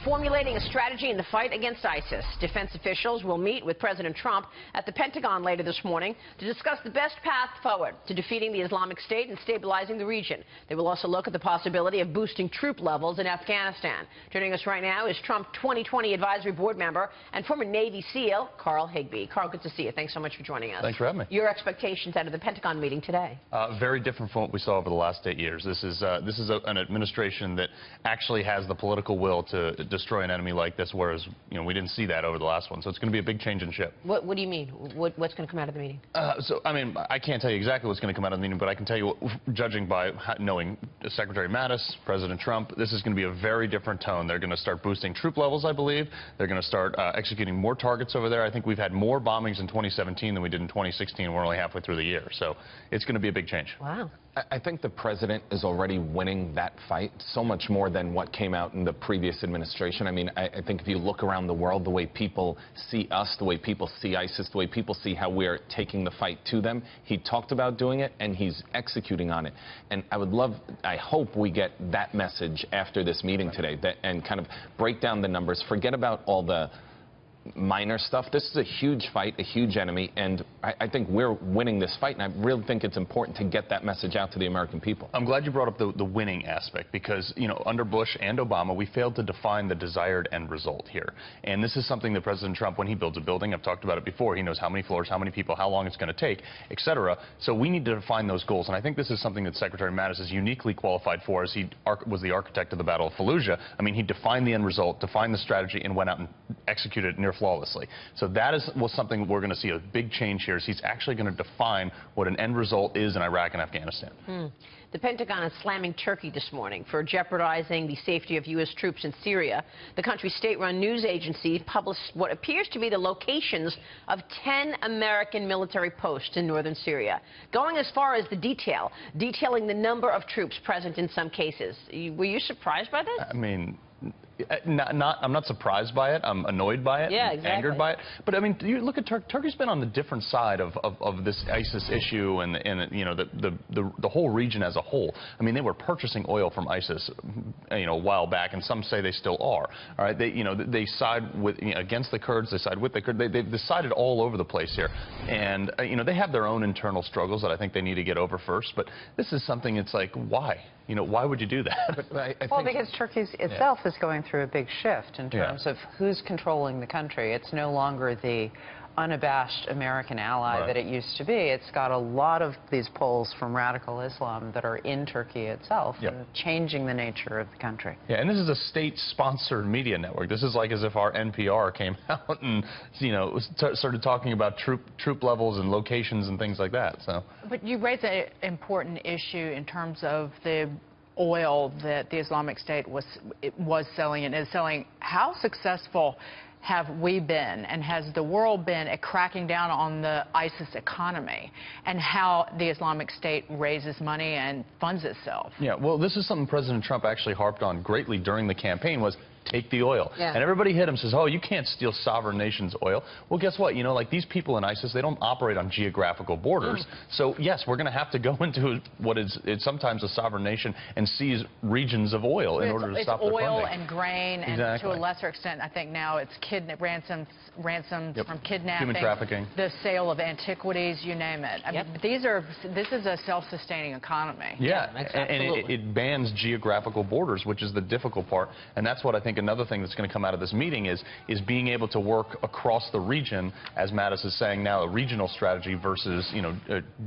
Formulating a strategy in the fight against ISIS. Defense officials will meet with President Trump at the Pentagon later this morning to discuss the best path forward to defeating the Islamic State and stabilizing the region. They will also look at the possibility of boosting troop levels in Afghanistan. Joining us right now is Trump 2020 Advisory Board member and former Navy SEAL Carl Higbie. Carl, good to see you. Thanks so much for joining us. Thanks for having me. Your expectations out of the Pentagon meeting today? Very different from what we saw over the last 8 years. This is an administration that actually has the political will to destroy an enemy like this, whereas we didn't see that over the last one. So it's going to be a big change in ship. What do you mean? What's going to come out of the meeting? I can't tell you exactly what's going to come out of the meeting, but I can tell you, judging by knowing Secretary Mattis, President Trump, this is going to be a very different tone. They're going to start boosting troop levels, I believe. They're going to start executing more targets over there. I think we've had more bombings in 2017 than we did in 2016. We're only halfway through the year, so it's going to be a big change. Wow. I think the president is already winning that fight, so much more than what came out in the previous administration. I mean, I think if you look around the world, the way people see us, the way people see ISIS, the way people see how we're taking the fight to them, he talked about doing it, and he's executing on it. And I hope we get that message after this meeting today, and kind of break down the numbers, forget about all the minor stuff. This is a huge fight, a huge enemy, and I think we're winning this fight, and I really think it's important to get that message out to the American people. I'm glad you brought up the winning aspect, because under Bush and Obama, we failed to define the desired end result here. And this is something that President Trump, when he builds a building, I've talked about it before, he knows how many floors, how many people, how long it's going to take, etc. So we need to define those goals, and I think this is something that Secretary Mattis is uniquely qualified for, as he was the architect of the Battle of Fallujah. I mean, he defined the end result, defined the strategy, and went out and executed it near flawlessly. So that was something we're going to see a big change here. Is he's actually going to define what an end result is in Iraq and Afghanistan. The Pentagon is slamming Turkey this morning for jeopardizing the safety of U.S. troops in Syria. The country's state-run news agency published what appears to be the locations of 10 American military posts in northern Syria, going as far as detailing the number of troops present in some cases. Were you surprised by this? I mean, I'm not surprised by it. I'm annoyed by it. Yeah, I'm exactly. Angered by it. But I mean, you look at Turkey's been on the different side of this ISIS issue, and the whole region as a whole. I mean, they were purchasing oil from ISIS, a while back, and some say they still are. All right, they side with against the Kurds. They side with the Kurds. They've decided all over the place here, and they have their own internal struggles that I think they need to get over first. But this is something. It's like, why? Why would you do that? Well, because Turkey itself is going through a big shift in terms of who's controlling the country. It's no longer the unabashed American ally that it used to be. It's got a lot of these polls from radical Islam that are in Turkey itself, and changing the nature of the country. Yeah, and this is a state-sponsored media network. This is like as if our NPR came out and started talking about troop levels and locations and things like that. So, but you raise an important issue in terms of the oil that the Islamic State was selling and is selling. How successful have we been, and has the world been, at cracking down on the ISIS economy and how the Islamic State raises money and funds itself? Yeah, well, this is something President Trump actually harped on greatly during the campaign, was take the oil. Yeah. And everybody hit him, says, oh, you can't steal sovereign nations' oil. Well, guess what? Like these people in ISIS, they don't operate on geographical borders. So, yes, we're going to have to go into what is sometimes a sovereign nation and seize regions of oil in order to stop their funding. It's oil and grain, and to a lesser extent, I think now it's ransoms from kidnapping, human trafficking, the sale of antiquities, you name it. I mean, this is a self-sustaining economy. Yeah, and it bans geographical borders, which is the difficult part. And that's what I think another thing that's going to come out of this meeting is being able to work across the region, as Mattis is saying now, a regional strategy versus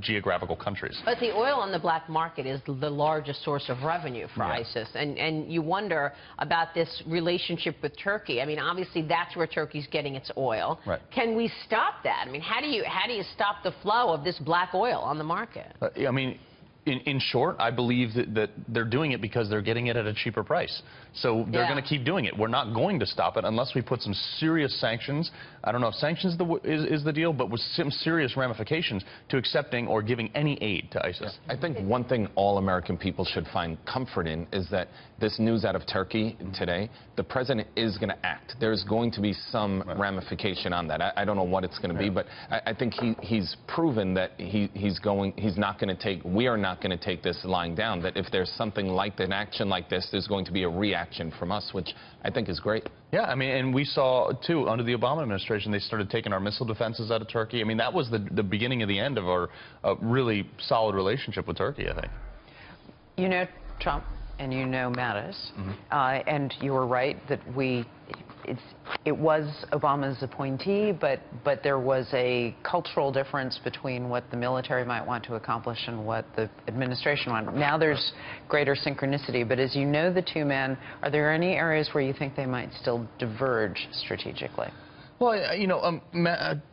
geographical countries. But the oil on the black market is the largest source of revenue for ISIS, and you wonder about this relationship with Turkey. I mean, obviously that's where Turkey's getting its oil. Right. Can we stop that? I mean, how do you stop the flow of this black oil on the market? I mean, in short, I believe that they're doing it because they're getting it at a cheaper price. So they're going to keep doing it. We're not going to stop it unless we put some serious sanctions. I don't know if sanctions is the deal, but with some serious ramifications to accepting or giving any aid to ISIS. I think one thing all American people should find comfort in is that this news out of Turkey today, the president is going to act. There's going to be some ramification on that. I don't know what it's going to be, but I think he's proven that we are not not going to take this lying down, that if there's something like an action like this, there's going to be a reaction from us, which I think is great. Yeah, I mean, and we saw, too, under the Obama administration, they started taking our missile defenses out of Turkey. I mean, that was the beginning of the end of our really solid relationship with Turkey, I think. You know Trump, and you know Mattis, and you were right that it was Obama's appointee, but there was a cultural difference between what the military might want to accomplish and what the administration wanted. Now there's greater synchronicity, but as you know the two men, are there any areas where you think they might still diverge strategically? Well, you know,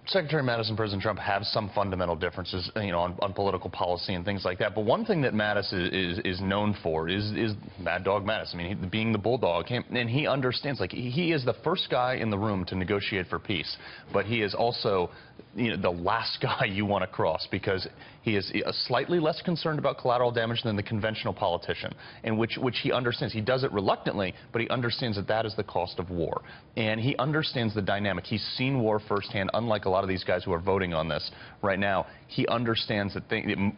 Secretary Mattis and President Trump have some fundamental differences, you know, on political policy and things like that. But one thing that Mattis is known for is Mad Dog Mattis. I mean, being the bulldog, and he understands. Like, he is the first guy in the room to negotiate for peace, but he is also, you know, the last guy you want to cross, because he is slightly less concerned about collateral damage than the conventional politician, and which he understands. He does it reluctantly, but he understands that that is the cost of war, and he understands the dynamic. He's seen war firsthand, unlike a lot of these guys who are voting on this right now. He understands that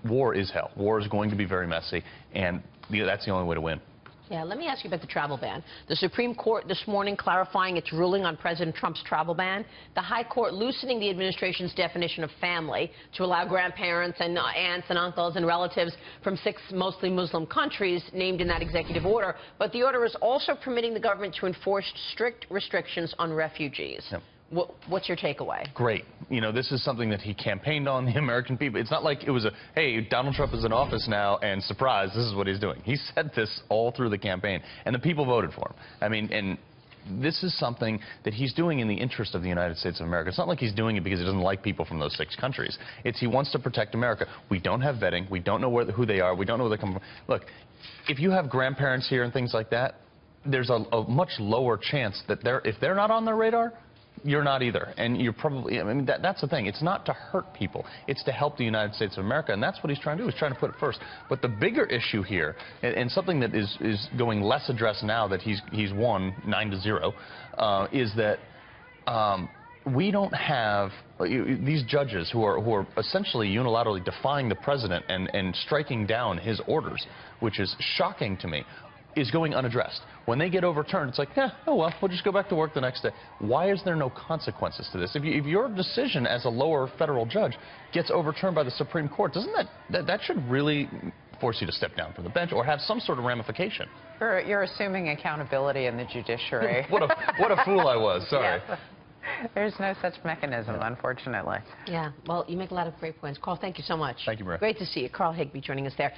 war is hell. War is going to be very messy, and that's the only way to win. Yeah, let me ask you about the travel ban. The Supreme Court this morning clarifying its ruling on President Trump's travel ban. The High Court loosening the administration's definition of family to allow grandparents and aunts and uncles and relatives from 6 mostly Muslim countries named in that executive order. But the order is also permitting the government to enforce strict restrictions on refugees. Yep. What's your takeaway? Great. You know, this is something that he campaigned on the American people. It's not like it was hey, Donald Trump is in office now, and surprise, this is what he's doing. He said this all through the campaign, and the people voted for him. I mean, and this is something that he's doing in the interest of the United States of America. It's not like he's doing it because he doesn't like people from those 6 countries. It's he wants to protect America. We don't have vetting. We don't know who they are. We don't know where they come from. Look, if you have grandparents here and things like that, there's a much lower chance that if they're not on their radar, you're not either, and you're probably, I mean, that's the thing. It's not to hurt people. It's to help the United States of America, and that's what he's trying to do. He's trying to put it first. But the bigger issue here, and something that is going less addressed now that he's won 9-0, is that we don't have these judges who are essentially unilaterally defying the president and striking down his orders, which is shocking to me, is going unaddressed. When they get overturned, it's like, oh well, we'll just go back to work the next day. Why is there no consequences to this? If your decision as a lower federal judge gets overturned by the Supreme Court, doesn't that should really force you to step down from the bench or have some sort of ramification? You're assuming accountability in the judiciary. What a fool I was. Sorry. Yeah. There's no such mechanism, unfortunately. Yeah, well, you make a lot of great points. Carl, thank you so much. Thank you, Maria. Great to see you. Carl Higbie joining us there.